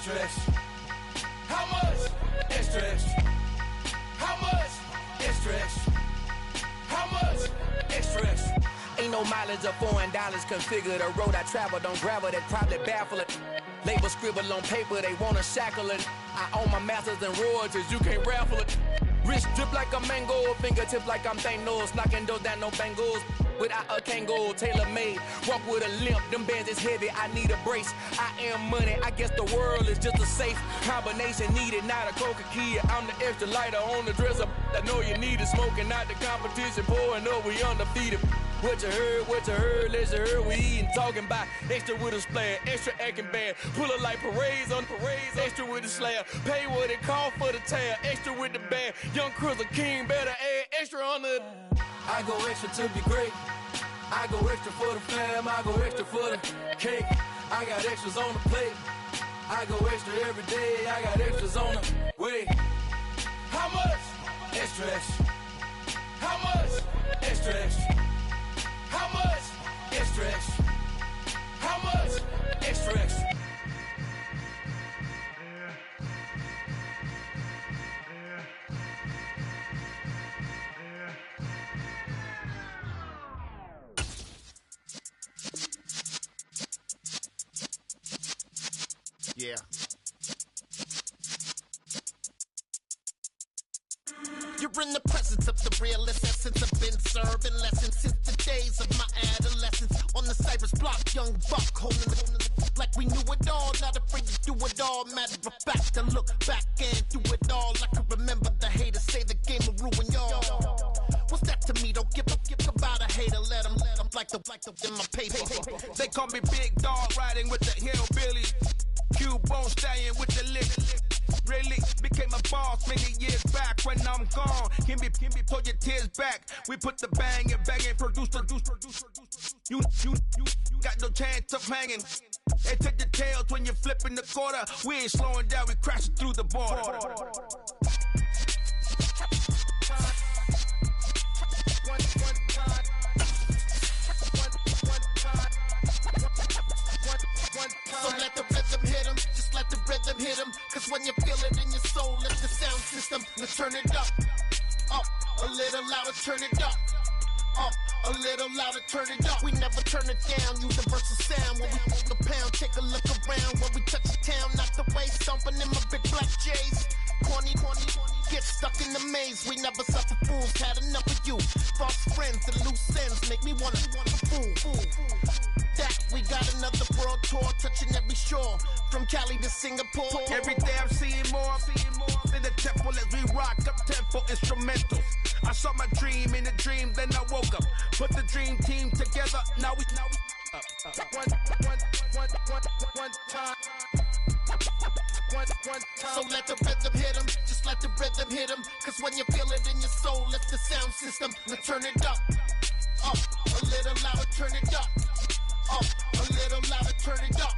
Extra, extra. How much? Extra, extra. How much? Extra, extra. How much? Extra, extra. Ain't no mileage of $4 configure the road I travel. Don't gravel that probably baffle it. Label scribble on paper, they wanna shackle it. I own my masters and royalties, you can't raffle it. Wrist drip like a mango, fingertips like I'm Thanos, knocking those down no bangles. Without a Kango, tailor-made, walk with a limp, them bands is heavy, I need a brace. I am money, I guess the world is just a safe combination needed, not a coca-key. I'm the extra lighter on the dresser, I know you need it, smoking out the competition, pouring up, we undefeated. What you heard, let's hear we eatin', talking about extra with a splash, extra acting bad, pull it like parades on parades, extra with the slab, pay what it cost for the tab, extra with the bag, young Chris a king, better add extra on the. I go extra to be great, I go extra for the fam, I go extra for the cake, I got extras on the plate, I go extra every day, I got extras on the way. How much? Extra, extra. How much? Extra, extra. How much? Extra, extra. How much? Extra, extra. Yeah. You're in the presence of the realest essence. I've been serving lessons since the days of my adolescence. On the Cypress block, young buck holding the like we knew it all. Not afraid to do it all. Matter of fact, to look back and do it all. I can remember the haters say the game will ruin y'all. What's that to me? Don't give about a hater. Let them like the in my paper. They call me Big Dog, riding with the hillbilly. Cubone staying with the lick. Really became a boss many years back. When I'm gone, can be pull your tears back. We put the bang and produce. You got no chance of hanging. They take the tails when you're flipping the quarter. We ain't slowing down, we crashing through the border. So let the rhythm hit him, just let the rhythm hit him. Cause when you feel it in your soul, let the sound system, let's turn it up, a little louder, turn it up, a little louder, turn it up. We never turn it down, universal sound. When we hold the pound, take a look around. When we touch the town, not the way, stomping in my big black J's. Corny, get stuck in the maze. We never suffer fools, had enough of you. False friends and loose ends make me wanna fool. That we got another world tour, touching every shore, from Cali to Singapore. Every day I'm seeing more in the temple as we rock up tempo instrumentals. I saw my dream in a dream, then I woke up. Put the dream team together, now we one time. So let the rhythm hit him, just let the rhythm hit him. Cause when you feel it in your soul, let the sound system, let's turn it up, a little louder, turn it up, a little louder, turn it up.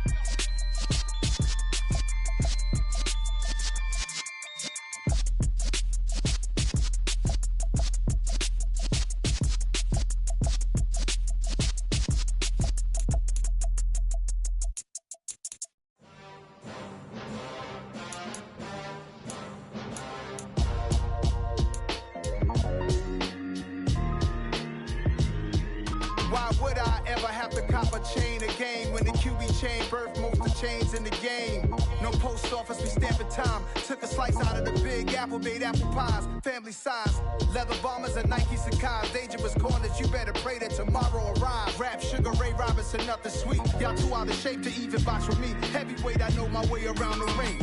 Why would I ever have to cop a chain again when the QB chain birthed most of chains in the game? No post office, we stamping time. Took a slice out of the big apple, made apple pies, family size. Leather bombers and Nike Sakai's. Dangerous corners, you better pray that tomorrow arrives. Rap, Sugar Ray Robinson, nothing sweet. Y'all too out of shape to even box with me. Heavyweight, I know my way around the ring.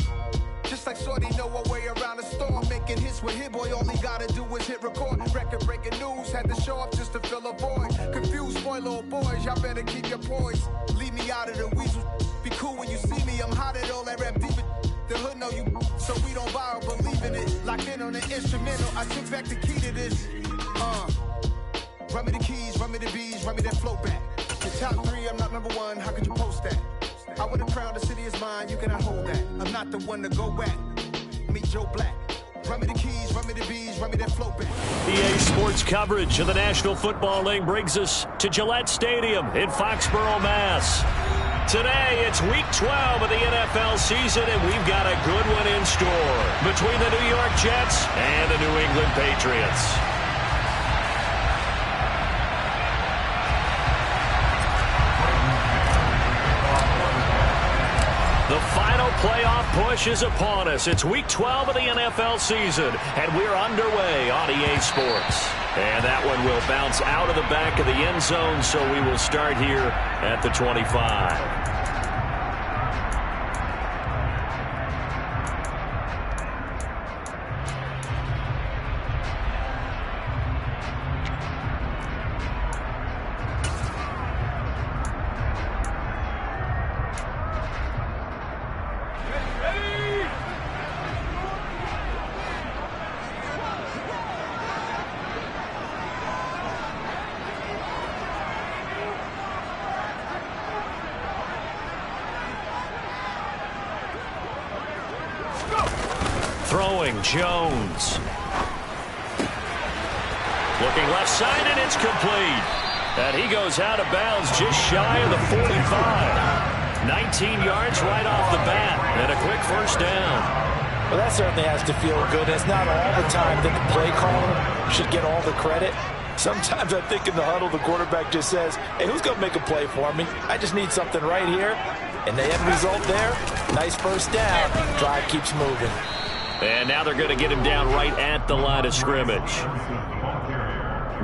Just like Shorty know her way around the storm. Making hits with Hit Boy, all he gotta do is hit record. Record breaking news, had to show up just to fill a void. Confused boy, little boys, y'all better keep your poise. Leave me out of the weasel. Be cool when you see me, I'm hot at all that rap deep. The hood know you, so we don't borrow, believe in it. Locked in on the instrumental, I took back the key to this. Run me the keys, run me the bees, run me that flow back. The top 3, I'm not number 1, how could you post that? I would have crowned the city is mine, you cannot hold that. I'm not the one to go back. Meet Joe Black. Run me the keys, run me the bees, run me that flow back. EA Sports coverage of the National Football League brings us to Gillette Stadium in Foxborough, Mass. Today, it's Week 12 of the NFL season, and we've got a good one in store between the New York Jets and the New England Patriots. The final playoff push is upon us. It's Week 12 of the NFL season, and we're underway on EA Sports. And that one will bounce out of the back of the end zone, so we will start here at the 25. Throwing, Jones. Looking left side, and it's complete. And he goes out of bounds just shy of the 45. 19 yards right off the bat, and a quick first down. Well, that certainly has to feel good. It's not all the time that the play caller should get all the credit. Sometimes I think in the huddle, the quarterback just says, hey, who's going to make a play for me? I just need something right here. And the end result there, nice first down. Drive keeps moving. And now they're going to get him down right at the line of scrimmage.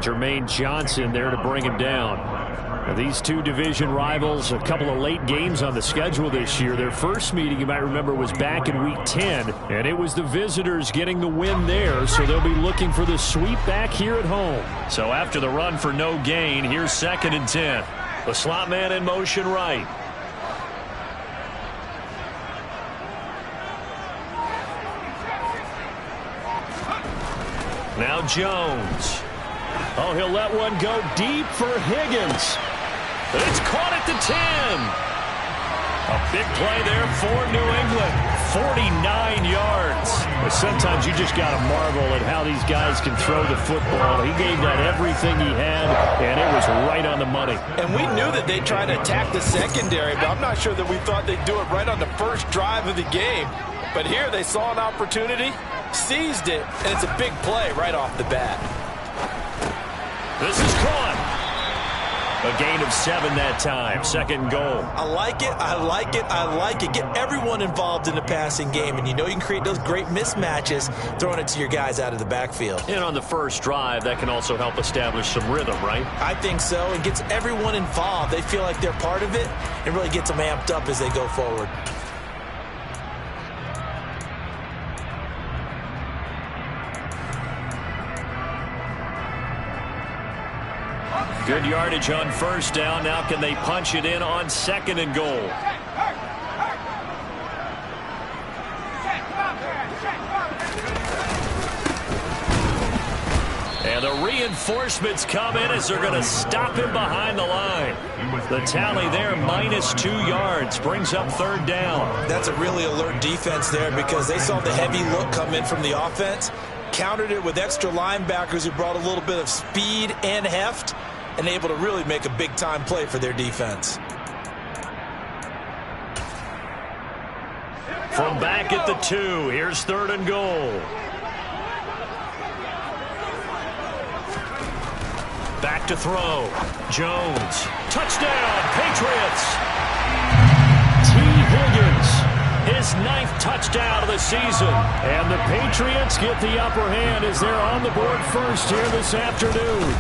Jermaine Johnson there to bring him down. Now, these two division rivals, a couple of late games on the schedule this year. Their first meeting, you might remember, was back in Week 10, and it was the visitors getting the win there, so they'll be looking for the sweep back here at home. So after the run for no gain, here's 2nd and 10. The slot man in motion right. Now Jones. Oh, he'll let one go deep for Higgins. It's caught at the 10. A big play there for New England. 49 yards. But sometimes you just got to marvel at how these guys can throw the football. He gave that everything he had, and it was right on the money. And we knew that they'd try to attack the secondary, but I'm not sure that we thought they'd do it right on the first drive of the game. But here they saw an opportunity, seized it, and it's a big play right off the bat. This is caught. A gain of 7 that time. 2nd goal. I like it. I like it. I like it. Get everyone involved in the passing game, and you know you can create those great mismatches throwing it to your guys out of the backfield. And on the first drive, that can also help establish some rhythm, right? I think so. It gets everyone involved. They feel like they're part of it. It really gets them amped up as they go forward. Good yardage on first down. Now can they punch it in on 2nd and goal? And the reinforcements come in as they're going to stop him behind the line. The tally there, -2 yards, brings up 3rd down. That's a really alert defense there because they saw the heavy look come in from the offense, countered it with extra linebackers who brought a little bit of speed and heft, and able to really make a big-time play for their defense. From back at the 2, here's 3rd and goal. Back to throw. Jones. Touchdown, Patriots. T. Higgins, his 9th touchdown of the season. And the Patriots get the upper hand as they're on the board first here this afternoon.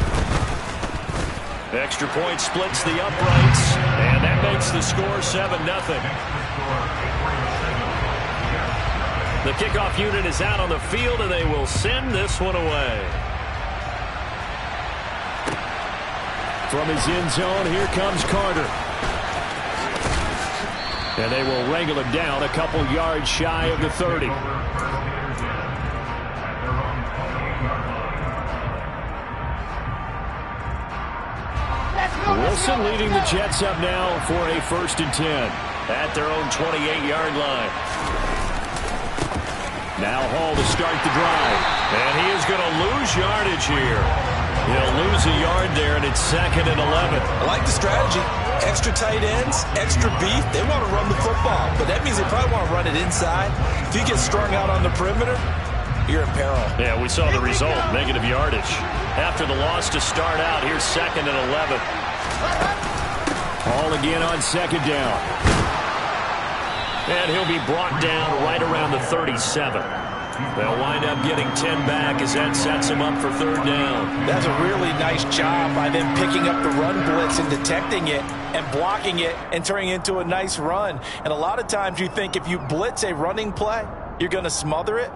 Extra point splits the uprights, and that makes the score 7-0. The kickoff unit is out on the field, and they will send this one away. From his end zone, here comes Carter. And they will wrangle him down a couple yards shy of the 30. Wilson leading the Jets up now for a 1st and 10 at their own 28-yard line. Now Hall to start the drive. And he is going to lose yardage here. He'll lose a yard there, and it's 2nd and 11. I like the strategy. Extra tight ends, extra beef, they want to run the football, but that means they probably want to run it inside. If you get strung out on the perimeter, you're in peril. Yeah, we saw the result, negative yardage. After the loss to start out, here's 2nd and 11. All again on 2nd down. And he'll be brought down right around the 37. They'll wind up getting 10 back as that sets them up for 3rd down. That's a really nice job by them picking up the run blitz and detecting it and blocking it and turning it into a nice run. And a lot of times you think if you blitz a running play, you're going to smother it.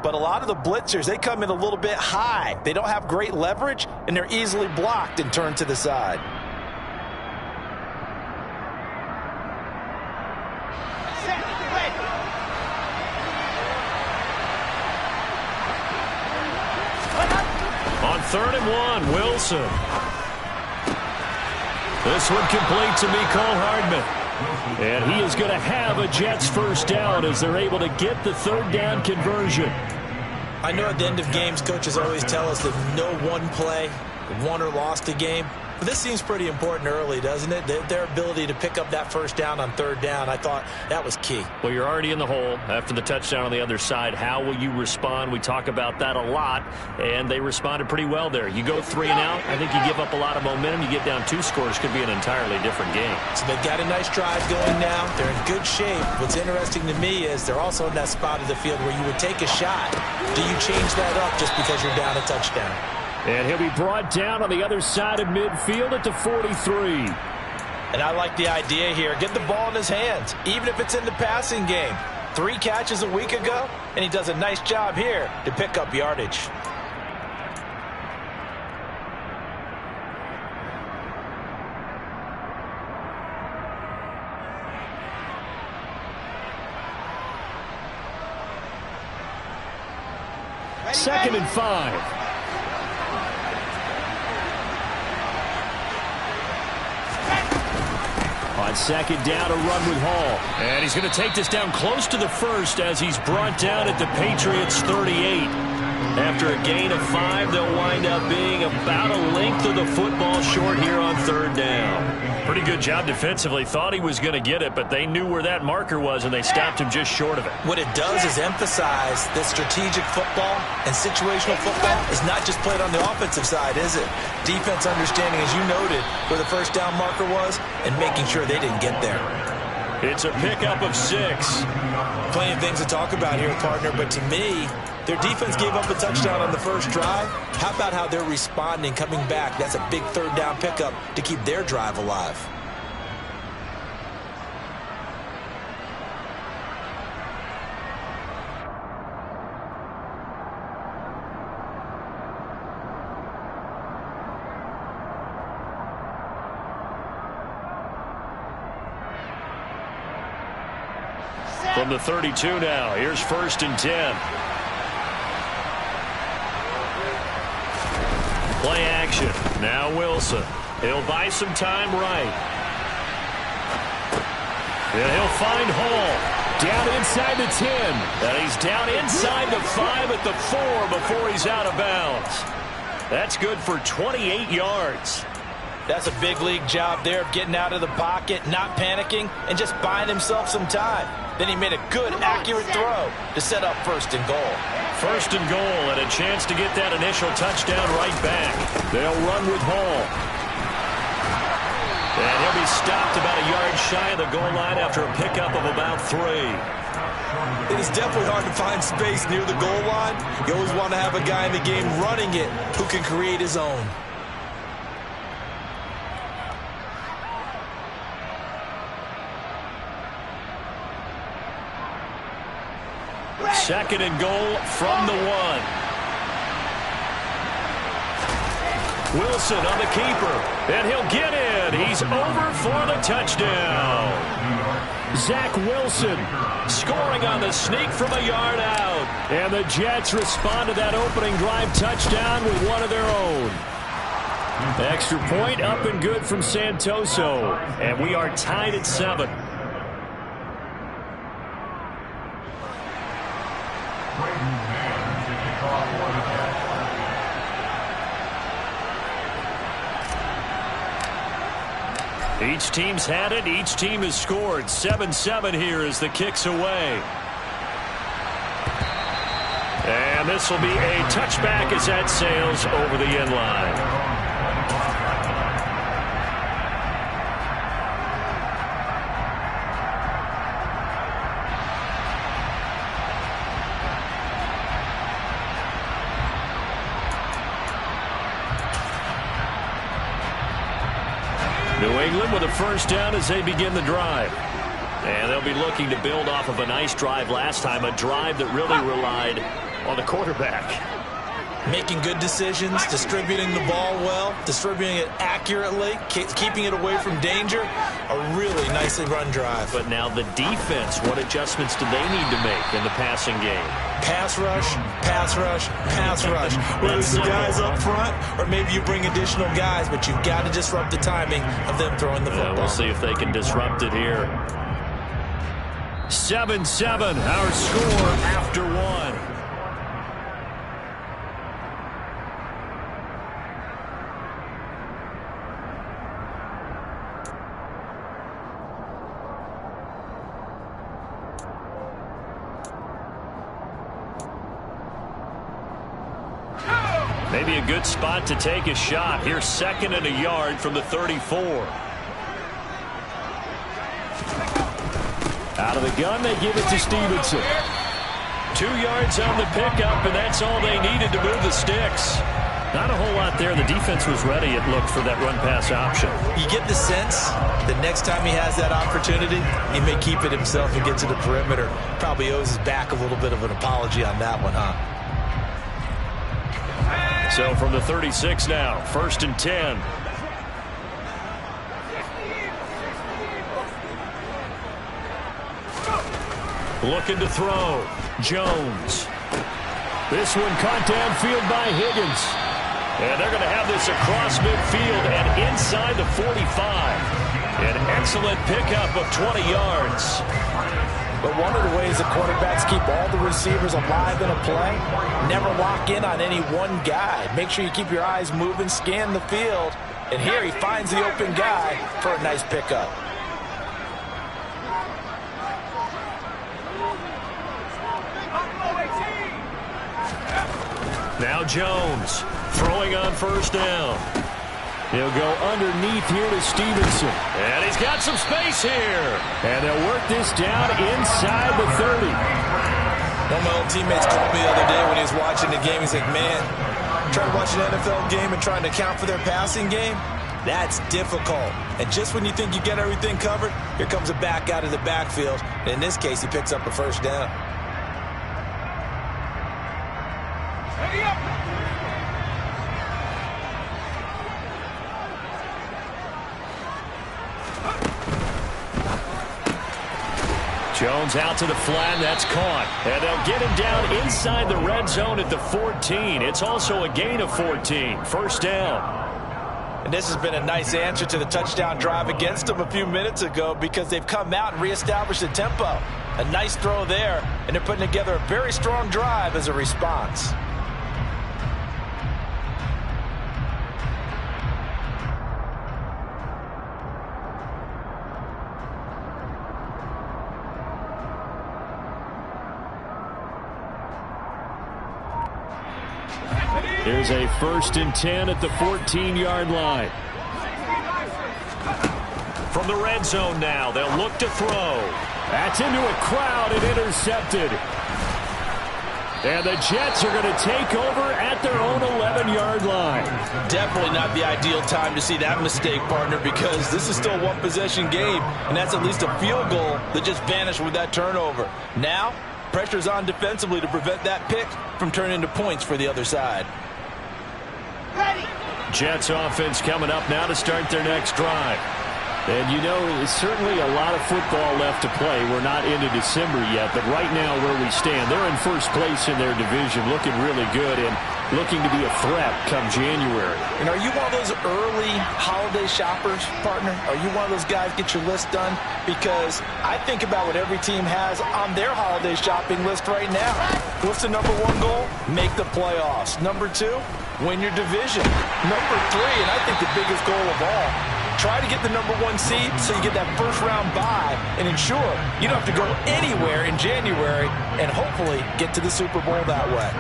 But a lot of the blitzers, they come in a little bit high. They don't have great leverage, and they're easily blocked and turned to the side. On 3rd and 1, Wilson. This one complete to Mecole Hardman. And he is going to have a Jets 1st down as they're able to get the 3rd down conversion. I know at the end of games, coaches always tell us that no one play won or lost a game. But this seems pretty important early, doesn't it? Their ability to pick up that 1st down on 3rd down, I thought that was key. Well, you're already in the hole after the touchdown on the other side. How will you respond? We talk about that a lot, and they responded pretty well there. You go 3 and out, I think you give up a lot of momentum. You get down 2 scores, could be an entirely different game. So they've got a nice drive going now. They're in good shape. What's interesting to me is they're also in that spot of the field where you would take a shot. Do you change that up just because you're down a touchdown? And he'll be brought down on the other side of midfield at the 43. And I like the idea here. Get the ball in his hands, even if it's in the passing game. 3 catches a week ago, and he does a nice job here to pick up yardage. Second and 5. On 2nd down, a run with Hall. And he's going to take this down close to the 1st as he's brought down at the Patriots 38. After a gain of 5, they'll wind up being about a length of the football short here on 3rd down. Pretty good job defensively. Thought he was going to get it, but they knew where that marker was, and they stopped him just short of it. What it does is emphasize that strategic football and situational football is not just played on the offensive side, is it? Defense understanding, as you noted, where the 1st down marker was and making sure they didn't get there. It's a pickup of 6. Plenty of things to talk about here, partner, but to me, their defense gave up a touchdown on the 1st drive. How about how they're responding, coming back? That's a big 3rd down pickup to keep their drive alive. From the 32 now, here's 1st and 10. Play action. Now Wilson. He'll buy some time right. And he'll find Hall. Down inside the 10. And he's down inside the 5 at the 4 before he's out of bounds. That's good for 28 yards. That's a big league job there of getting out of the pocket, not panicking, and just buying himself some time. Then he made a good, accurate throw to set up 1st and goal. 1st and goal, and a chance to get that initial touchdown right back. They'll run with Hall. And he'll be stopped about a yard shy of the goal line after a pickup of about 3. It is definitely hard to find space near the goal line. You always want to have a guy in the game running it who can create his own. Second and goal from the 1. Wilson on the keeper, and he'll get in. He's over for the touchdown. Zach Wilson scoring on the sneak from a yard out. And the Jets respond to that opening drive touchdown with one of their own. Extra point up and good from Santoso. And we are tied at 7. Each team's had it. Each team has scored. 7-7 here as the kick's away. And this will be a touchback as that sails over the end line. New England with a first down as they begin the drive. And they'll be looking to build off of a nice drive last time, a drive that really relied on the quarterback. Making good decisions, distributing the ball well, distributing it accurately, keeping it away from danger. A really nicely run drive. But now the defense, what adjustments do they need to make in the passing game? Pass rush, pass rush, pass rush. Whether it's the guys up front or maybe you bring additional guys, but you've got to disrupt the timing of them throwing the football. We'll see if they can disrupt it here. 7-7, our score after one. Maybe a good spot to take a shot. Here's 2nd and a yard from the 34. Out of the gun, they give it to Stevenson. 2 yards on the pickup, and that's all they needed to move the sticks. Not a whole lot there. The defense was ready, it looked, for that run-pass option. You get the sense that next time he has that opportunity, he may keep it himself and get to the perimeter. Probably owes his back a little bit of an apology on that one, huh? So from the 36 now, 1st and 10. Looking to throw. Jones. This one caught downfield by Higgins. And they're going to have this across midfield and inside the 45. An excellent pickup of 20 yards. But one of the ways the quarterbacks keep all the receivers alive in a play, never lock in on any one guy. Make sure you keep your eyes moving, scan the field. And here he finds the open guy for a nice pickup. Now Jones throwing on 1st down. He'll go underneath here to Stevenson. And he's got some space here. And they'll work this down inside the 30. One of my old teammates called me the other day when he was watching the game. He's like, man, trying to watch an NFL game and trying to account for their passing game, that's difficult. And just when you think you get everything covered, here comes a back out of the backfield. And in this case, he picks up a 1st down. Jones out to the flat, that's caught. And they'll get him down inside the red zone at the 14. It's also a gain of 14. 1st down. And this has been a nice answer to the touchdown drive against them a few minutes ago because they've come out and reestablished the tempo. A nice throw there, and they're putting together a very strong drive as a response. Here's a 1st and 10 at the 14-yard line. From the red zone now, they'll look to throw. That's into a crowd and intercepted. And the Jets are going to take over at their own 11-yard line. Definitely not the ideal time to see that mistake, partner, because this is still a one-possession game, and that's at least a field goal that just vanished with that turnover. Now, pressure's on defensively to prevent that pick from turning into points for the other side. Jets offense coming up now to start their next drive. And you know, there's certainly a lot of football left to play. We're not into December yet, but right now where we stand, they're in 1st place in their division, looking really good and looking to be a threat come January. And are you one of those early holiday shoppers, partner? Are you one of those guys get your list done? Because I think about what every team has on their holiday shopping list right now. What's the number 1 goal? Make the playoffs. Number 2, win your division. Number 3, and I think the biggest goal of all, Try to get the #1 seed so you get that first-round bye and ensure you don't have to go anywhere in January and hopefully get to the Super Bowl that way.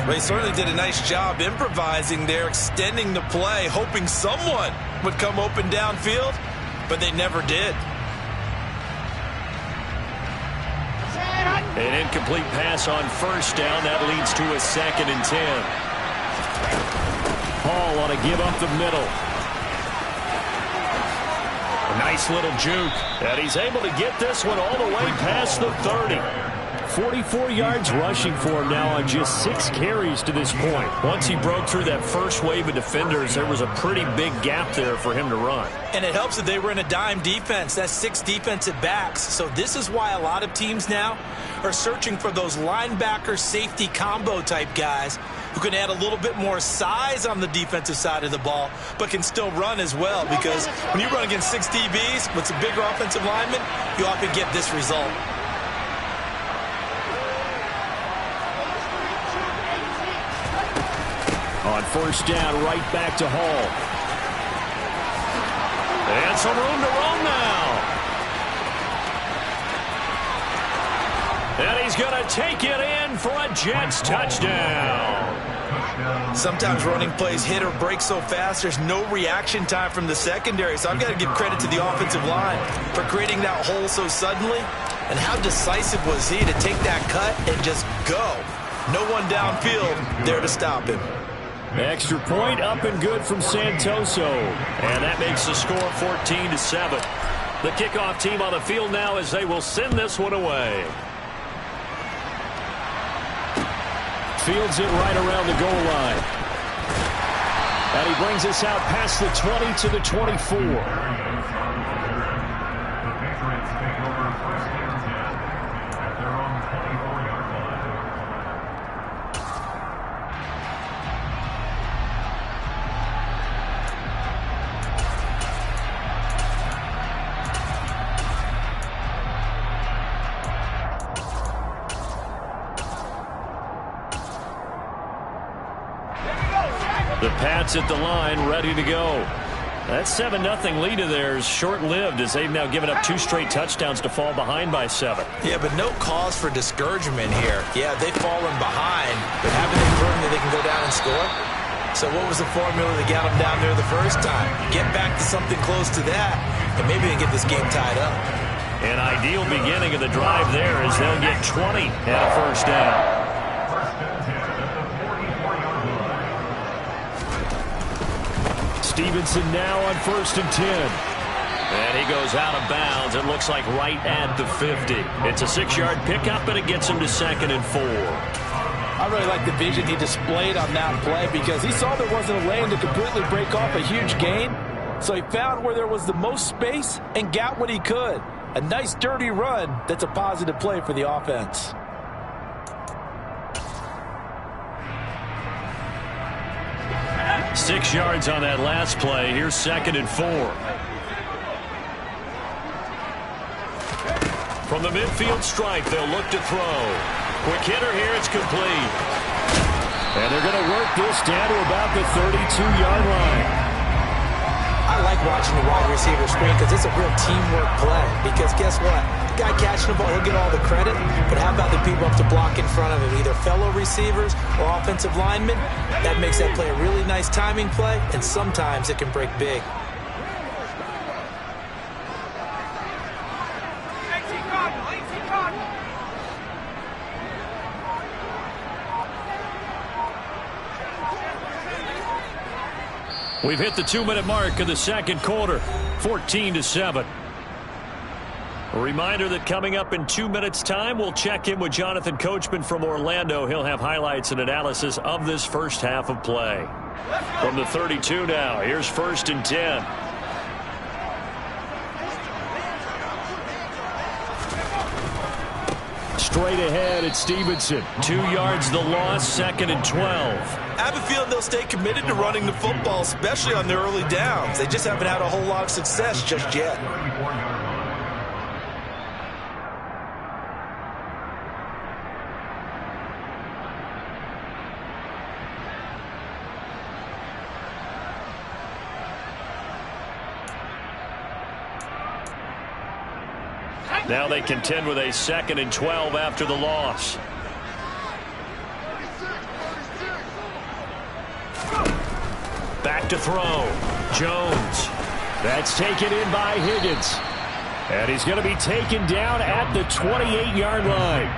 Well, he certainly did a nice job improvising there, extending the play, hoping someone would come open downfield, but they never did. An incomplete pass on first down. That leads to a 2nd and 10. Hall on a give up the middle. A nice little juke. And he's able to get this one all the way past the 30. 44 yards rushing for him now on just 6 carries to this point. Once he broke through that first wave of defenders, there was a pretty big gap there for him to run. And it helps that they were in a dime defense. That's 6 defensive backs. So this is why a lot of teams now are searching for those linebacker safety combo type guys who can add a little bit more size on the defensive side of the ball, but can still run as well, because when you run against 6 DBs with some bigger offensive linemen, you often get this result. On first down, right back to Hall. And some room to roam now. And he's going to take it in for a Jets touchdown. Sometimes running plays hit or break so fast, there's no reaction time from the secondary. So I've got to give credit to the offensive line for creating that hole so suddenly. And how decisive was he to take that cut and just go? No one downfield there to stop him. Extra point up and good from Santoso. And that makes the score 14-7. The kickoff team on the field now as they will send this one away. Fields it right around the goal line. And he brings us out past the 20 to the 24. The Pats at the line, ready to go. That 7-0 lead of theirs short-lived as they've now given up 2 straight touchdowns to fall behind by 7. Yeah, but no cause for discouragement here. Yeah, they've fallen behind, but haven't they proven that they can go down and score? So what was the formula that got them down there the first time? Get back to something close to that, and maybe they get this game tied up. An ideal beginning of the drive there as they'll get 20 and a first down. Stevenson now on 1st and 10. And he goes out of bounds. It looks like right at the 50. It's a 6-yard pickup, and it gets him to 2nd and 4. I really like the vision he displayed on that play because he saw there wasn't a lane to completely break off a huge gain. So he found where there was the most space and got what he could. A nice dirty run that's a positive play for the offense. Six yards on that last play. Here's 2nd and 4. From the midfield stripe, they'll look to throw. Quick hitter here, it's complete. And they're going to work this down to about the 32-yard line. I like watching the wide receiver screen because it's a real teamwork play. Because guess what? The guy catching the ball, he'll get all the credit. But how about the people up to block in front of him? Either fellow receivers or offensive linemen. That makes that play a really nice timing play. And sometimes it can break big. We've hit the 2-minute mark of the second quarter, 14-7. A reminder that coming up in 2 minutes' time, we'll check in with Jonathan Coachman from Orlando. He'll have highlights and analysis of this first half of play. From the 32 now, here's 1st and 10. Straight ahead at Stevenson. 2 yards the loss, 2nd and 12. I have a feeling they'll stay committed to running the football, especially on their early downs. They just haven't had a whole lot of success just yet. Now they contend with a 2nd and 12 after the loss. Back to throw. Jones. That's taken in by Higgins. And he's going to be taken down at the 28-yard line.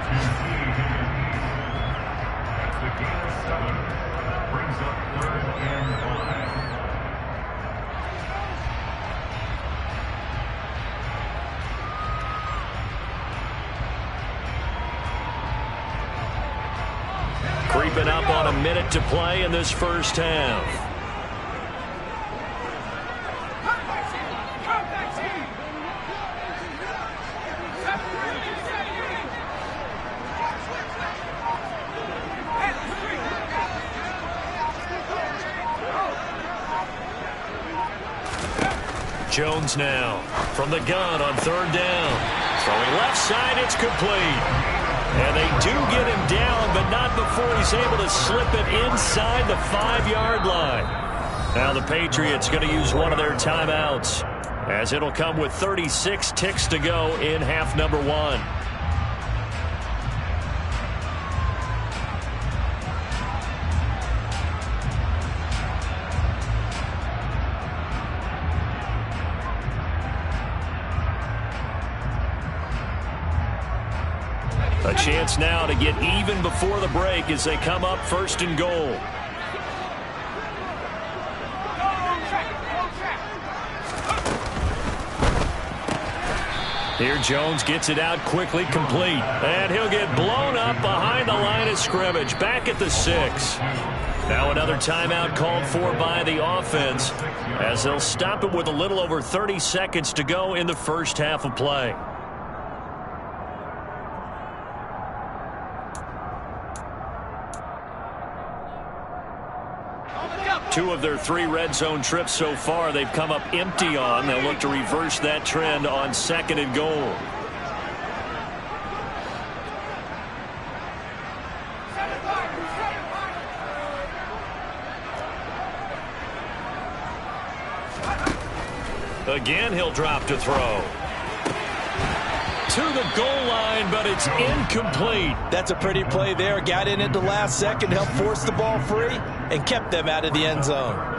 Creeping up on a minute to play in this first half. Jones now from the gun on 3rd down. Throwing left side, it's complete. And they do get him down, but not before he's able to slip it inside the 5-yard line. Now the Patriots going to use one of their timeouts, as it'll come with 36 ticks to go in half number 1. A chance now to get even before the break as they come up 1st and goal. Here Jones gets it out quickly, complete. And he'll get blown up behind the line of scrimmage, back at the 6. Now another timeout called for by the offense, as they'll stop it with a little over 30 seconds to go in the first half of play. Two of their 3 red zone trips so far they've come up empty on. They'll look to reverse that trend on 2nd and goal. Again, he'll drop to throw. To the goal line, but it's incomplete. That's a pretty play there. Got in at the last second, helped force the ball free, and kept them out of the end zone.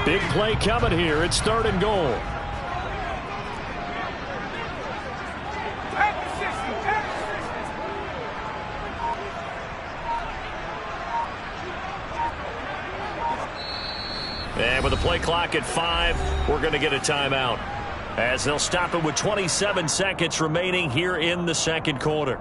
Big play coming here. It's 3rd and goal. And with the play clock at 5, we're going to get a timeout, as they'll stop it with 27 seconds remaining here in the 2nd quarter.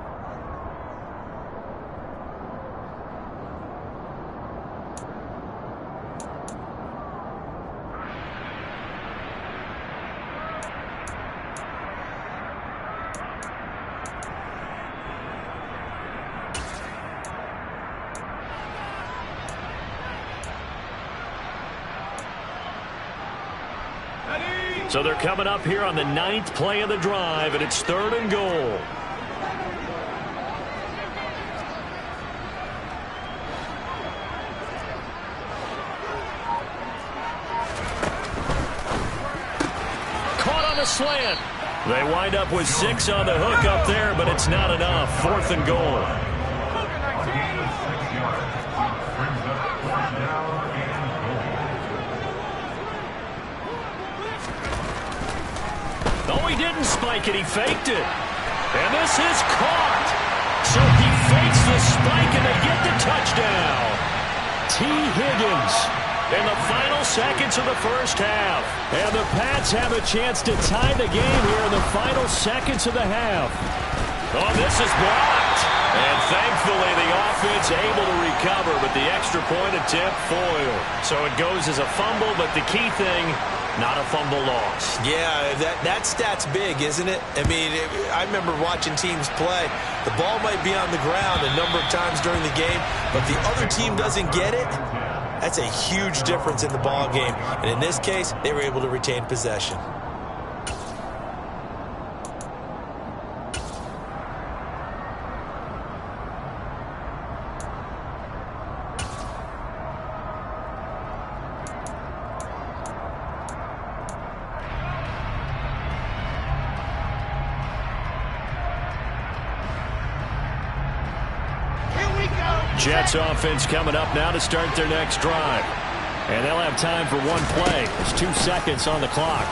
So they're coming up here on the 9th play of the drive, and it's 3rd and goal. Caught on the slant. They wind up with 6 on the hook up there, but it's not enough. 4th and goal. Oh, he didn't spike it. He faked it. And this is caught. So he fakes the spike, and they get the touchdown. T. Higgins in the final seconds of the first half. And the Pats have a chance to tie the game here in the final seconds of the half. Oh, this is blocked. And thankfully, the offense able to recover, but the extra point attempt foiled. So it goes as a fumble, but the key thing, not a fumble loss. Yeah, that stat's big, isn't it? I mean, I remember watching teams play. The ball might be on the ground a number of times during the game, but the other team doesn't get it. That's a huge difference in the ball game. And in this case, they were able to retain possession. Jets offense coming up now to start their next drive. And they'll have time for one play. There's 2 seconds on the clock.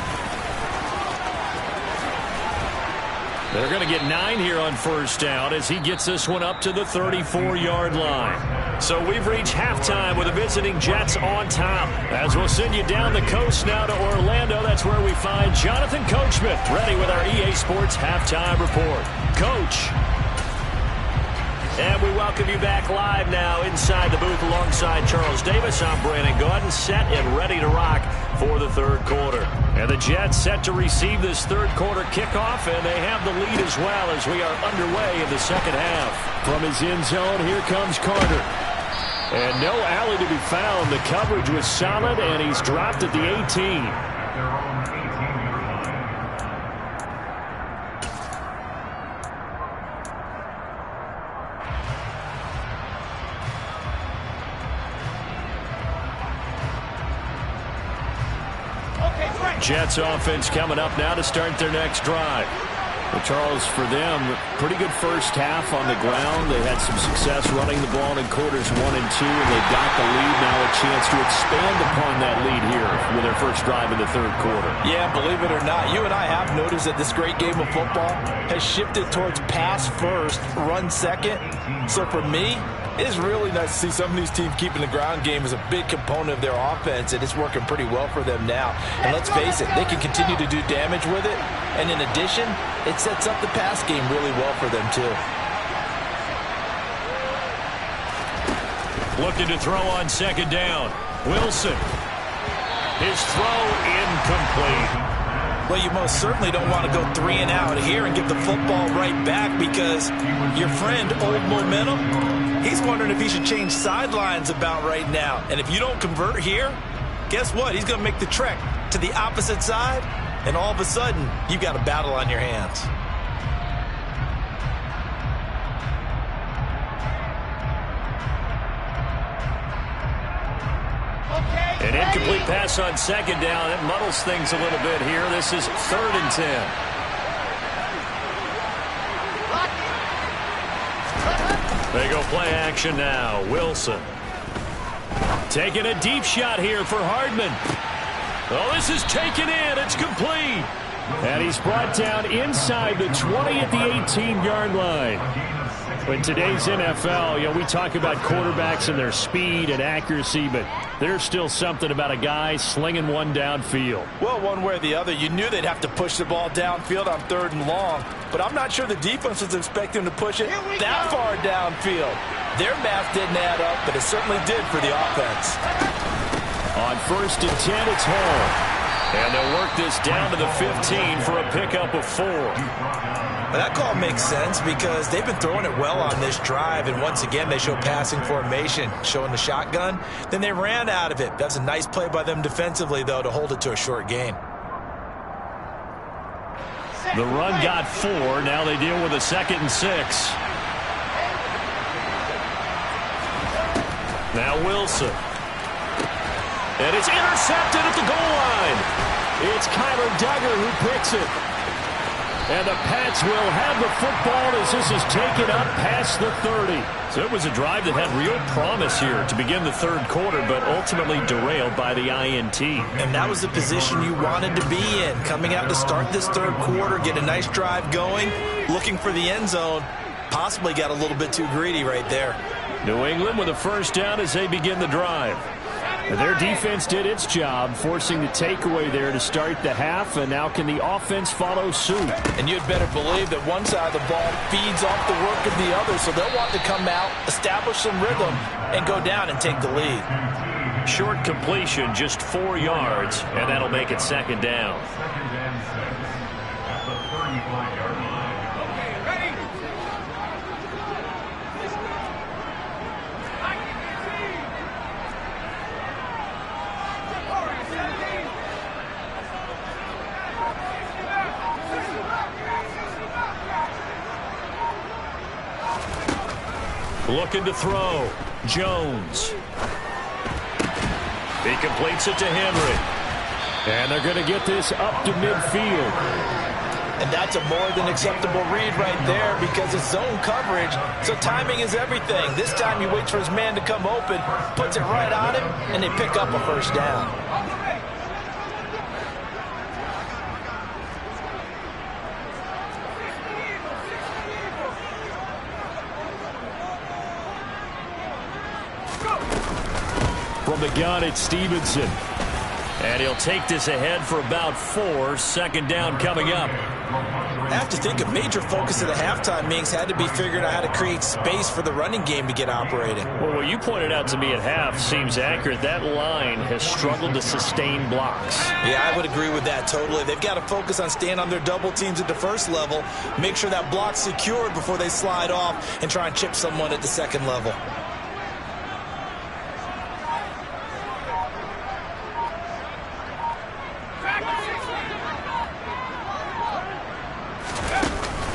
They're going to get 9 here on first down as he gets this one up to the 34-yard line. So we've reached halftime with the visiting Jets on top. As we'll send you down the coast now to Orlando, that's where we find Jonathan Coachman ready with our EA Sports halftime report. Coach. And we welcome you back live now inside the booth alongside Charles Davis. I'm Brandon Gaudin, set and ready to rock for the third quarter. And the Jets set to receive this third quarter kickoff, and they have the lead as well as we are underway in the second half. From his end zone, here comes Carter. And no alley to be found. The coverage was solid, and he's dropped at the 18. Jets offense coming up now to start their next drive. Well, Charles, for them, pretty good first half on the ground. They had some success running the ball in quarters 1 and 2, and they got the lead. Now a chance to expand upon that lead here with their first drive in the third quarter. Yeah, believe it or not, you and I have noticed that this great game of football has shifted towards pass first, run second. So for me, it's really nice to see some of these teams keeping the ground game as a big component of their offense, and it's working pretty well for them now. And let's face it, they can continue to do damage with it. And in addition, it sets up the pass game really well for them, too. Looking to throw on second down. Wilson. His throw incomplete. Well, you most certainly don't want to go 3 and out here and give the football right back because your friend, Old Momentum, he's wondering if he should change sidelines about right now. And if you don't convert here, guess what? He's going to make the trek to the opposite side, and all of a sudden, you've got a battle on your hands. An incomplete pass on second down. It muddles things a little bit here. This is 3rd and 10. They go play action now. Wilson. Taking a deep shot here for Hardman. Oh, this is taken in. It's complete. And he's brought down inside the 20 at the 18-yard line. In today's NFL, we talk about quarterbacks and their speed and accuracy, but there's still something about a guy slinging one downfield. Well, one way or the other, you knew they'd have to push the ball downfield on 3rd and long, but I'm not sure the defense was expecting to push it that far downfield. Their math didn't add up, but it certainly did for the offense. On 1st and 10, it's home. And they'll work this down to the 15 for a pickup of 4. Well, that call makes sense because they've been throwing it well on this drive, and once again they show passing formation, showing the shotgun. Then they ran out of it. That's a nice play by them defensively, though, to hold it to a short gain. The run got 4. Now they deal with a 2nd and 6. Now Wilson. And it's intercepted at the goal line. It's Kyler Duggar who picks it. And the Pats will have the football as this is taken up past the 30. So it was a drive that had real promise here to begin the third quarter, but ultimately derailed by the INT. And that was the position you wanted to be in. Coming out to start this third quarter, get a nice drive going, looking for the end zone. Possibly got a little bit too greedy right there. New England with a first down as they begin the drive. And their defense did its job, forcing the takeaway there to start the half, and now can the offense follow suit? And you'd better believe that one side of the ball feeds off the work of the other, so they'll want to come out, establish some rhythm, and go down and take the lead. Short completion, just 4 yards, and that'll make it 2nd down. Looking to throw. Jones. He completes it to Henry. And they're going to get this up to midfield. And that's a more than acceptable read right there because it's zone coverage, so timing is everything. This time he waits for his man to come open, puts it right on him, and they pick up a first down. From the gun, it's Stevenson. And he'll take this ahead for about 4. Second down coming up. I have to think a major focus of the halftime, Minks, had to be figuring out how to create space for the running game to get operating. Well, what you pointed out to me at half seems accurate. That line has struggled to sustain blocks. Yeah, I would agree with that totally. They've got to focus on staying on their double teams at the first level, make sure that block's secured before they slide off and try and chip someone at the second level.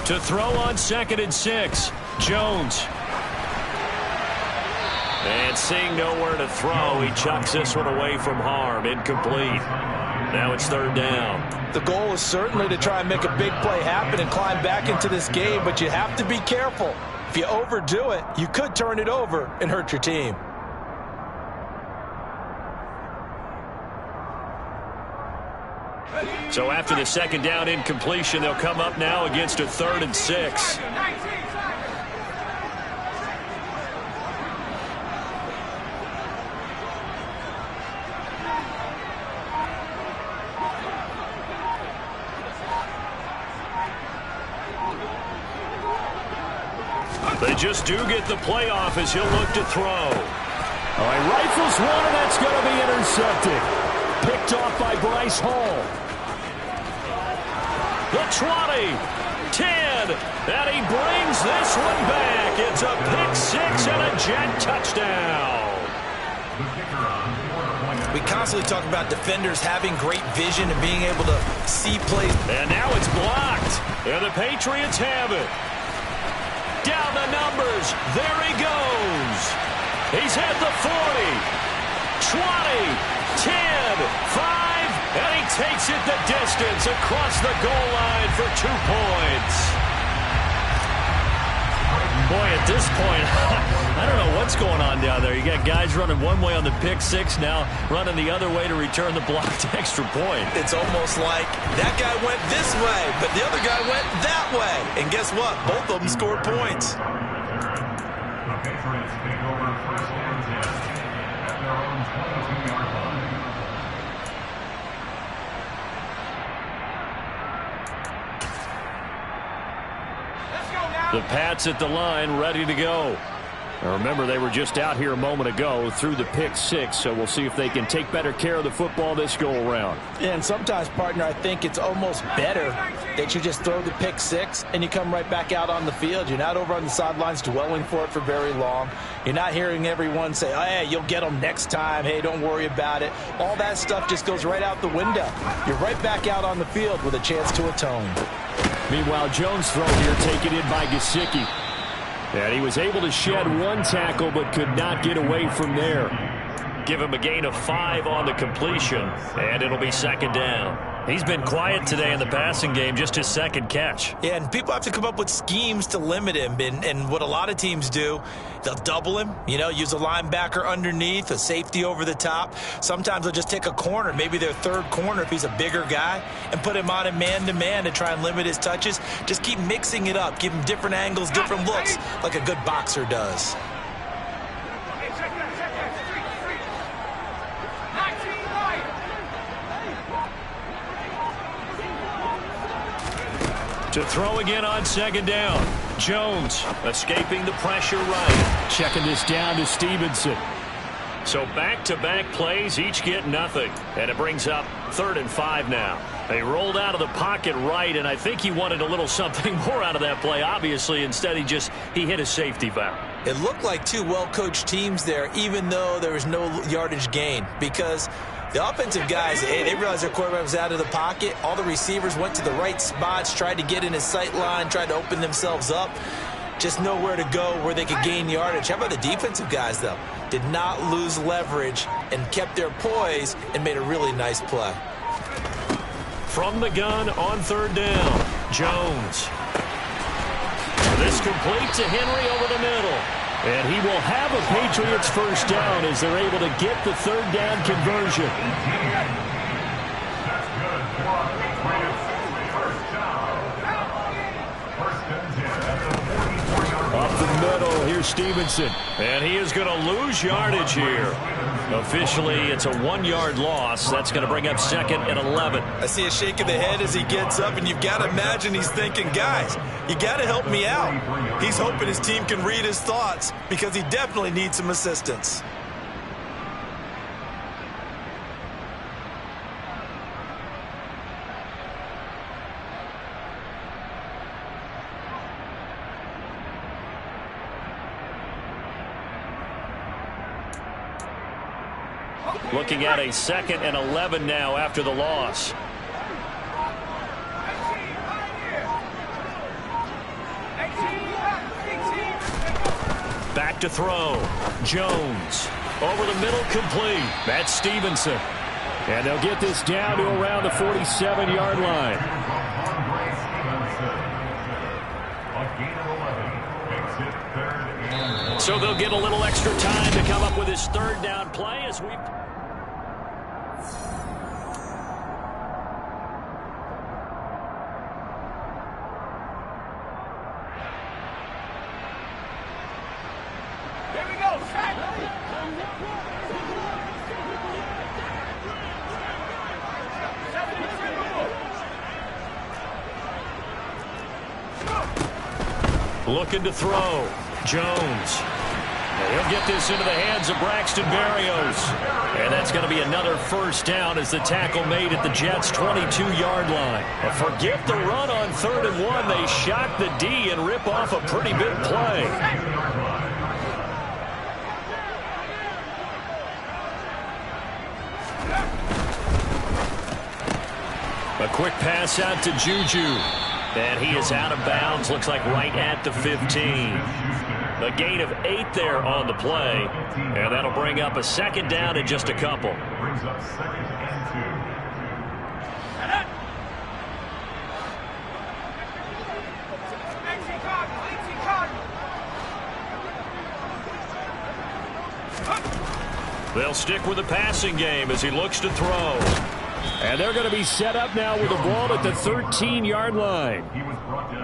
To throw on 2nd and 6. Jones. And seeing nowhere to throw, he chucks this one away from harm. Incomplete. Now it's 3rd down. The goal is certainly to try and make a big play happen and climb back into this game, but you have to be careful. If you overdo it, you could turn it over and hurt your team. So after the 2nd down incompletion, they'll come up now against a 3rd and 6. They just do get the playoff as he'll look to throw. All right, rifles one, and that's going to be intercepted. Picked off by Bryce Hall. The 20, 10, and he brings this one back. It's a pick 6 and a Jet touchdown. We constantly talk about defenders having great vision and being able to see plays. And now it's blocked, and the Patriots have it. Down the numbers, there he goes. He's at the 40, 20, 10, 5. And he takes it the distance across the goal line for 2 points. Boy, at this point, I don't know what's going on down there. You got guys running one way on the pick 6, now running the other way to return the blocked extra point. It's almost like that guy went this way, but the other guy went that way. And guess what? Both of them scored points. The Patriots take over 1st and 10 at their own 22-yard line. The Pats at the line, ready to go. Now remember, they were just out here a moment ago through the pick 6, so we'll see if they can take better care of the football this go-around. And sometimes, partner, I think it's almost better that you just throw the pick 6 and you come right back out on the field. You're not over on the sidelines dwelling for it for very long. You're not hearing everyone say, oh, hey, you'll get them next time. Hey, don't worry about it. All that stuff just goes right out the window. You're right back out on the field with a chance to atone. Meanwhile, Jones' throw here taken in by Gesicki. And he was able to shed 1 tackle but could not get away from there. Give him a gain of 5 on the completion, and it'll be 2nd down. He's been quiet today in the passing game, just his 2nd catch. Yeah, and people have to come up with schemes to limit him. And what a lot of teams do, they'll double him, use a linebacker underneath, a safety over the top. Sometimes they'll just take a corner, maybe their 3rd corner if he's a bigger guy, and put him on him man-to-man to try and limit his touches. Just keep mixing it up, give him different angles, different looks, like a good boxer does. To throw again on 2nd down. Jones escaping the pressure right. Checking this down to Stevenson. So back-to-back plays, each get nothing. And it brings up 3rd and 5 now. They rolled out of the pocket right, and I think he wanted a little something more out of that play, obviously. Instead, he hit a safety foul. It looked like 2 well-coached teams there, even though there was no yardage gain, because the offensive guys, they realized their quarterback was out of the pocket. All the receivers went to the right spots, tried to get in his sight line, tried to open themselves up. just know where to go, where they could gain yardage. How about the defensive guys, though? Did not lose leverage and kept their poise and made a really nice play. From the gun on third down, Jones. This complete to Henry over the middle. And he will have a Patriots first down as they're able to get the third down conversion. That's good for Patriots. First down. First and 10 at the 44-yard line. Up the middle, here's Stevenson. And he is going to lose yardage here. Officially, it's a 1-yard loss. That's going to bring up 2nd and 11. I see a shake of the head as he gets up, and you've got to imagine he's thinking, guys, you got to help me out. He's hoping his team can read his thoughts because he definitely needs some assistance. Looking at a 2nd and 11 now after the loss. Back to throw. Jones. Over the middle, complete. That's Stevenson. And they'll get this down to around the 47-yard line. So they'll get a little extra time to come up with his third down play as we... Here we go. Looking to throw. Jones. He'll get this into the hands of Braxton Berrios. And that's going to be another first down as the tackle made at the Jets' 22-yard line. But forget the run on 3rd and 1. They shock the D and rip off a pretty big play. A quick pass out to Juju. And he is out of bounds, looks like right at the 15. A gain of 8 there on the play. And that'll bring up a 2nd down in just a couple. Brings up 2nd and 2. They'll stick with the passing game as he looks to throw. And they're going to be set up now with the ball at the 13-yard line.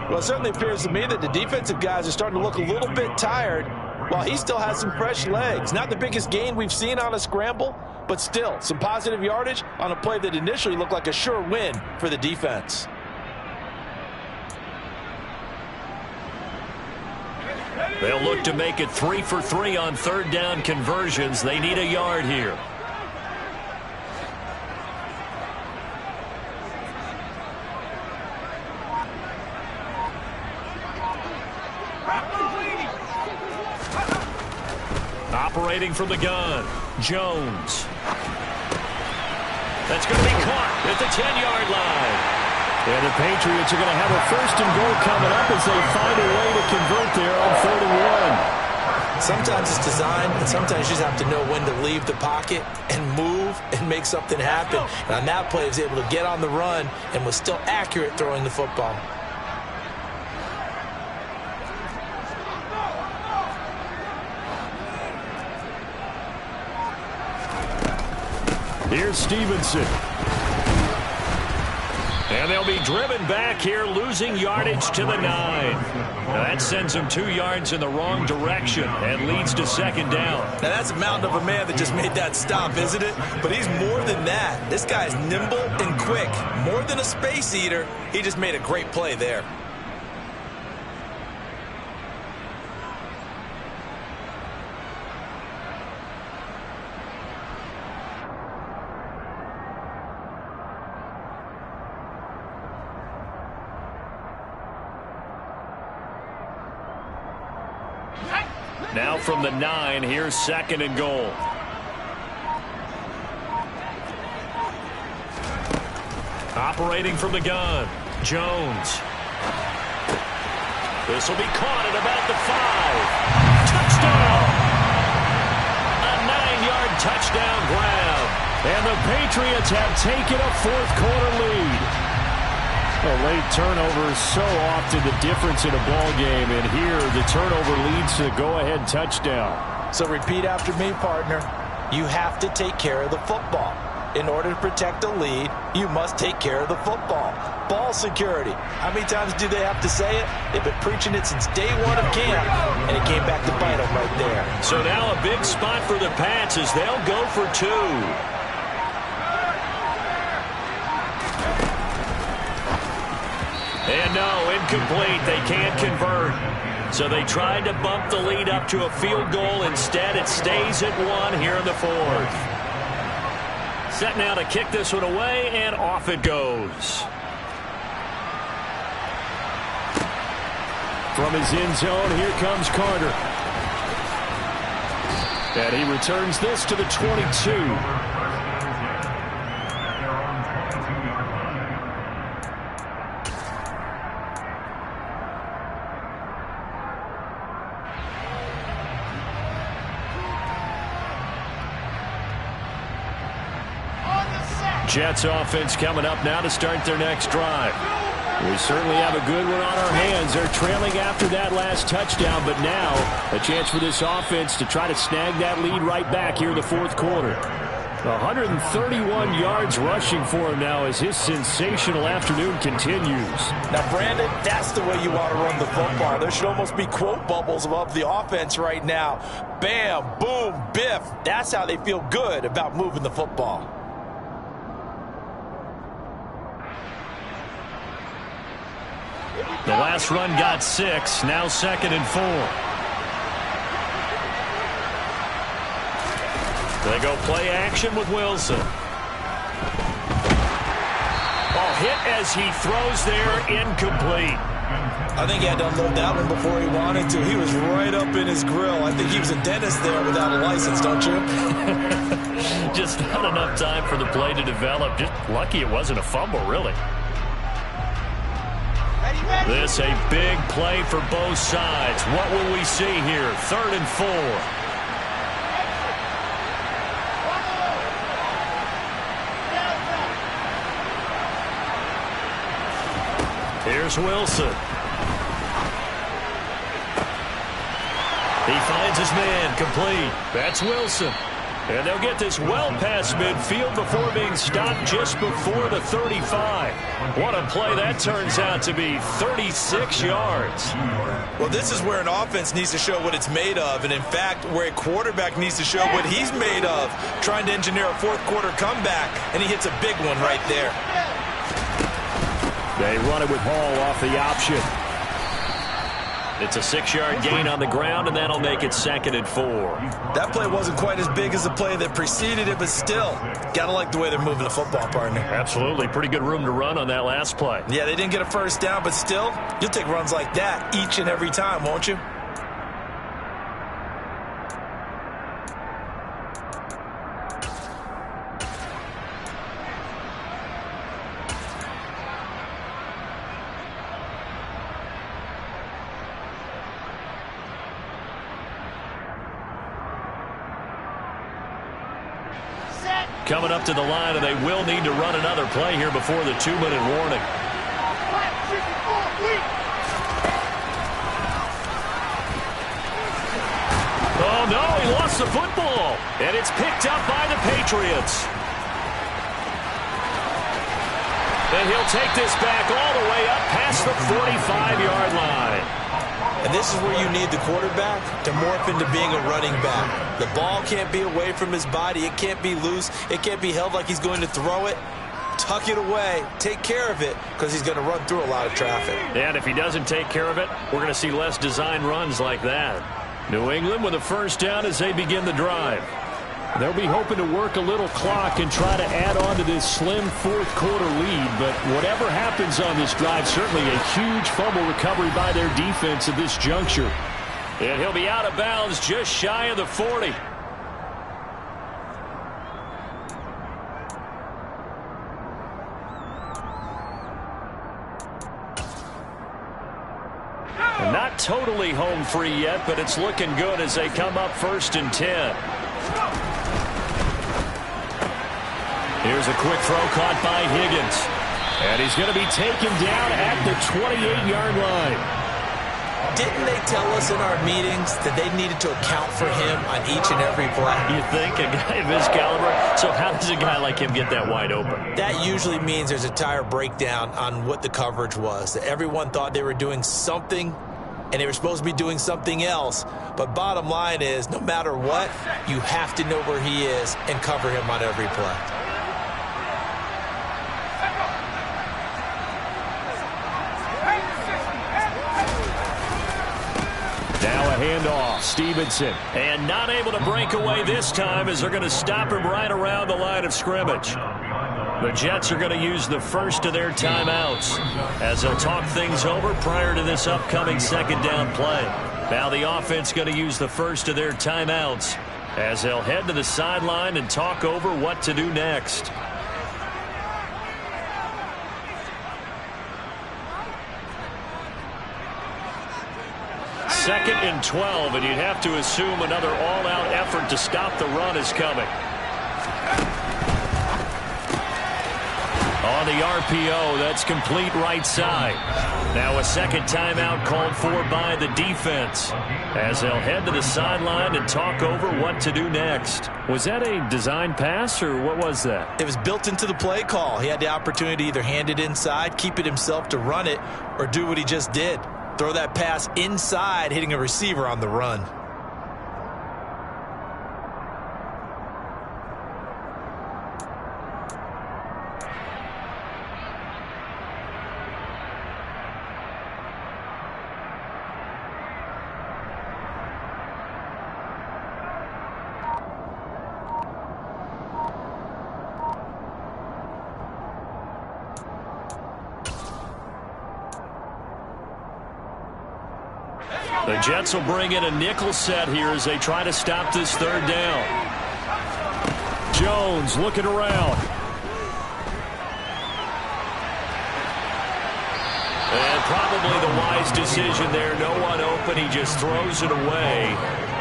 Well, it certainly appears to me that the defensive guys are starting to look a little bit tired while he still has some fresh legs. Not the biggest gain we've seen on a scramble, but still some positive yardage on a play that initially looked like a sure win for the defense. They'll look to make it 3 for 3 on third down conversions. They need a yard here. Operating from the gun, Jones. That's going to be caught at the 10-yard line. And the Patriots are going to have a 1st and goal coming up as they find a way to convert there on 3rd and 1. Sometimes it's designed, and sometimes you just have to know when to leave the pocket and move and make something happen. And on that play, he was able to get on the run and was still accurate throwing the football. Here's Stevenson. And they'll be driven back here, losing yardage to the 9. Now that sends them 2 yards in the wrong direction and leads to 2nd down. Now that's a mountain of a man that just made that stop, isn't it? But he's more than that. This guy's nimble and quick. More than a space eater, he just made a great play there. Now from the 9, here's 2nd and goal. Operating from the gun, Jones. This will be caught at about the 5. Touchdown! A 9-yard touchdown grab. And the Patriots have taken a fourth-quarter lead. A late turnover is so often the difference in a ball game, and here the turnover leads to the go-ahead touchdown. So repeat after me, partner. You have to take care of the football. In order to protect a lead, you must take care of the football. Ball security. How many times do they have to say it? They've been preaching it since day one of camp, and it came back to bite them right there. So now a big spot for the Pats as they'll go for 2. And no, incomplete. They can't convert. So they tried to bump the lead up to a field goal. Instead, it stays at 1 here in the 4th. Set now to kick this one away, and off it goes. From his end zone, here comes Carter. And he returns this to the 22. Jets offense coming up now to start their next drive. We certainly have a good one on our hands. They're trailing after that last touchdown, but now a chance for this offense to try to snag that lead right back here in the fourth quarter. 131 yards rushing for him now as his sensational afternoon continues. Now, Brandon, that's the way you want to run the football. There should almost be quote bubbles above the offense right now. Bam, boom, biff. That's how they feel good about moving the football. The last run got 6, now 2nd and 4. They go play action with Wilson. Ball hit as he throws there, incomplete. I think he had to unload that one before he wanted to. He was right up in his grill. I think he was a dentist there without a license, don't you? Just not enough time for the play to develop. Just lucky it wasn't a fumble, really. This a big play for both sides. What will we see here? 3rd and 4. Here's Wilson. He finds his man, complete. That's Wilson. And they'll get this well past midfield before being stopped just before the 35. What a play that turns out to be, 36 yards. Well, this is where an offense needs to show what it's made of, and in fact, where a quarterback needs to show what he's made of, trying to engineer a fourth-quarter comeback, and he hits a big one right there. They run it with Hall off the option. It's a 6-yard gain on the ground, and that'll make it 2nd and 4. That play wasn't quite as big as the play that preceded it, but still, gotta like the way they're moving the football, partner. Absolutely. Pretty good room to run on that last play. Yeah, they didn't get a first down, but still, you'll take runs like that each and every time, won't you? Coming up to the line, and they will need to run another play here before the 2-minute warning. Oh, no, he lost the football, and it's picked up by the Patriots. And he'll take this back all the way up past the 45-yard line. And this is where you need the quarterback to morph into being a running back. The ball can't be away from his body. It can't be loose. It can't be held like he's going to throw it. Tuck it away. Take care of it, because he's going to run through a lot of traffic. And if he doesn't take care of it, we're going to see less design runs like that. New England with a first down as they begin the drive. They'll be hoping to work a little clock and try to add on to this slim fourth-quarter lead. But whatever happens on this drive, certainly a huge fumble recovery by their defense at this juncture. And he'll be out of bounds just shy of the 40. And not totally home free yet, but it's looking good as they come up 1st and 10. Here's a quick throw caught by Higgins. And he's going to be taken down at the 28-yard line. Didn't they tell us in our meetings that they needed to account for him on each and every play? You think a guy of his caliber? So how does a guy like him get that wide open? That usually means there's a tire breakdown on what the coverage was. That everyone thought they were doing something, and they were supposed to be doing something else. But bottom line is, no matter what, you have to know where he is and cover him on every play. Handoff, Stevenson, and not able to break away this time as they're going to stop him right around the line of scrimmage. The Jets are going to use the first of their timeouts as they'll talk things over prior to this upcoming 2nd down play. Now the offense going to use the first of their timeouts as they'll head to the sideline and talk over what to do next. 2nd and 12, and you'd have to assume another all-out effort to stop the run is coming. On the RPO, that's complete right side. Now a 2nd timeout called for by the defense as they'll head to the sideline and talk over what to do next. Was that a design pass, or what was that? It was built into the play call. He had the opportunity to either hand it inside, keep it himself to run it, or do what he just did. Throw that pass inside, hitting a receiver on the run. The Jets will bring in a nickel set here as they try to stop this 3rd down. Jones looking around. And probably the wise decision there. No one open. He just throws it away.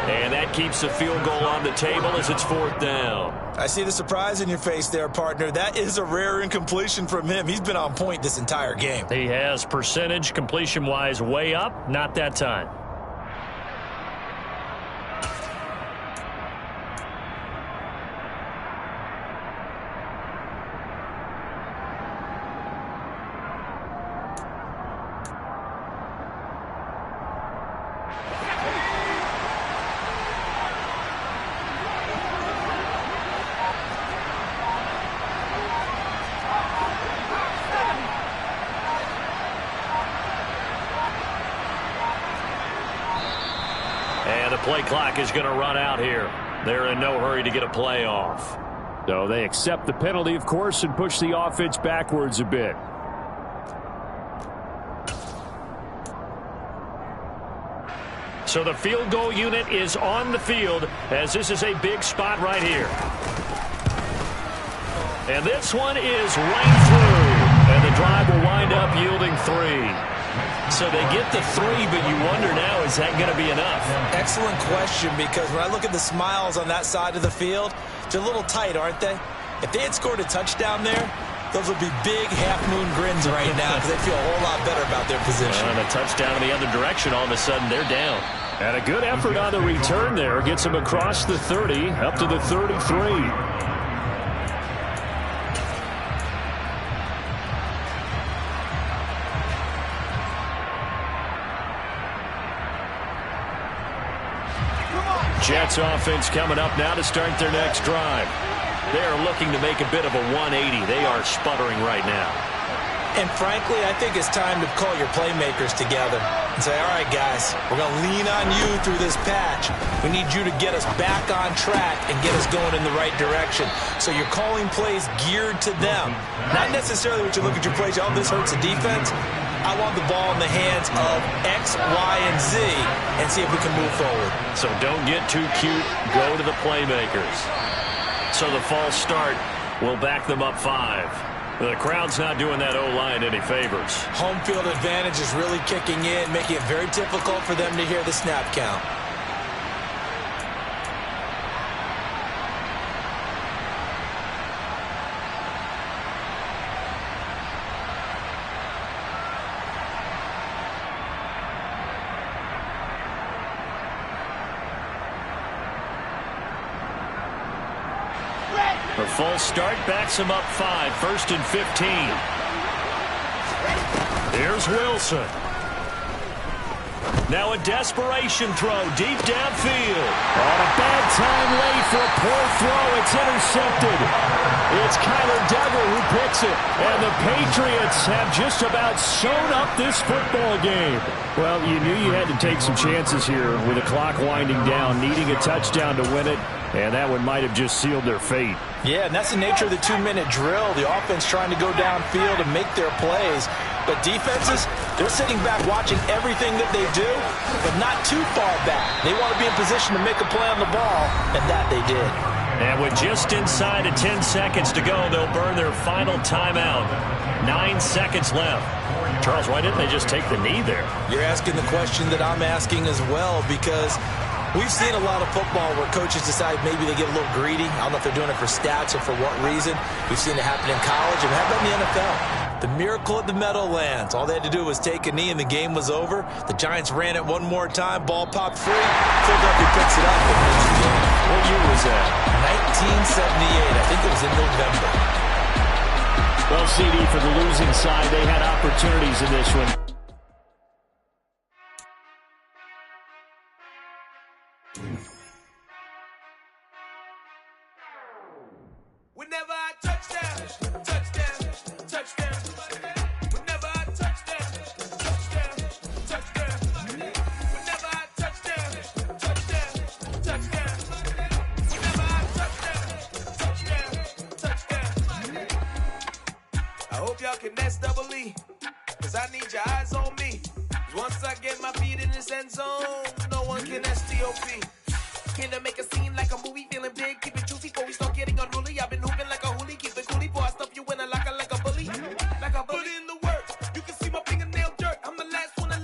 And that keeps the field goal on the table as it's 4th down. I see the surprise in your face there, partner. That is a rare incompletion from him. He's been on point this entire game. He has percentage completion-wise way up. Not that time. And the play clock is going to run out here. They're in no hurry to get a play off. So they accept the penalty, of course, and push the offense backwards a bit. So the field goal unit is on the field as this is a big spot right here. And this one is right through. And the drive will wind up yielding 3. So they get the 3, but you wonder now, is that going to be enough? Excellent question, because when I look at the smiles on that side of the field, they're a little tight, aren't they? If they had scored a touchdown there, those would be big half-moon grins right now because they feel a whole lot better about their position. And a touchdown in the other direction, all of a sudden they're down. And a good effort on the return there gets them across the 30, up to the 33. Jets offense coming up now to start their next drive. They are looking to make a bit of a 180. They are sputtering right now. And frankly, I think it's time to call your playmakers together and say, all right, guys, we're going to lean on you through this patch. We need you to get us back on track and get us going in the right direction. So you're calling plays geared to them. Not necessarily what you look at your plays, oh, this hurts the defense. I want the ball in the hands of X, Y, and Z and see if we can move forward. So don't get too cute. Go to the playmakers. So the false start will back them up 5. The crowd's not doing that O-line any favors. Home field advantage is really kicking in, making it very difficult for them to hear the snap count. A full start backs him up 5, 1st and 15. Here's Wilson. Now a desperation throw deep downfield. On a bad time late for a poor throw. It's intercepted. It's Kyler Duggar who picks it. And the Patriots have just about sewn up this football game. Well, you knew you had to take some chances here with the clock winding down, needing a touchdown to win it. And that one might have just sealed their fate. Yeah, and that's the nature of the 2-minute drill. The offense trying to go downfield and make their plays. But defenses, they're sitting back watching everything that they do, but not too far back. They want to be in position to make a play on the ball, and that they did. And with just inside of 10 seconds to go, they'll burn their final timeout. 9 seconds left. Charles, why didn't they just take the knee there? You're asking the question that I'm asking as well, because we've seen a lot of football where coaches decide maybe they get a little greedy. I don't know if they're doing it for stats or for what reason. We've seen it happen in college, and it happened in the NFL. The miracle at the Meadowlands. All they had to do was take a knee, and the game was over. The Giants ran it one more time. Ball popped free. Philadelphia picks it up and wins the game. What year was that? 1978. I think it was in November. Well, CD, for the losing side, they had opportunities in this one. Whenever I touchdown, touchdown, touchdown. Whenever I touchdown, touchdown, touchdown. Whenever I touchdown, touchdown, touchdown. Whenever I touchdown, touchdown. I hope y'all can SEE, cause I need your eyes on me. Once I get my feet in this end zone, no one can STOP. Can I make a scene like a movie, feeling big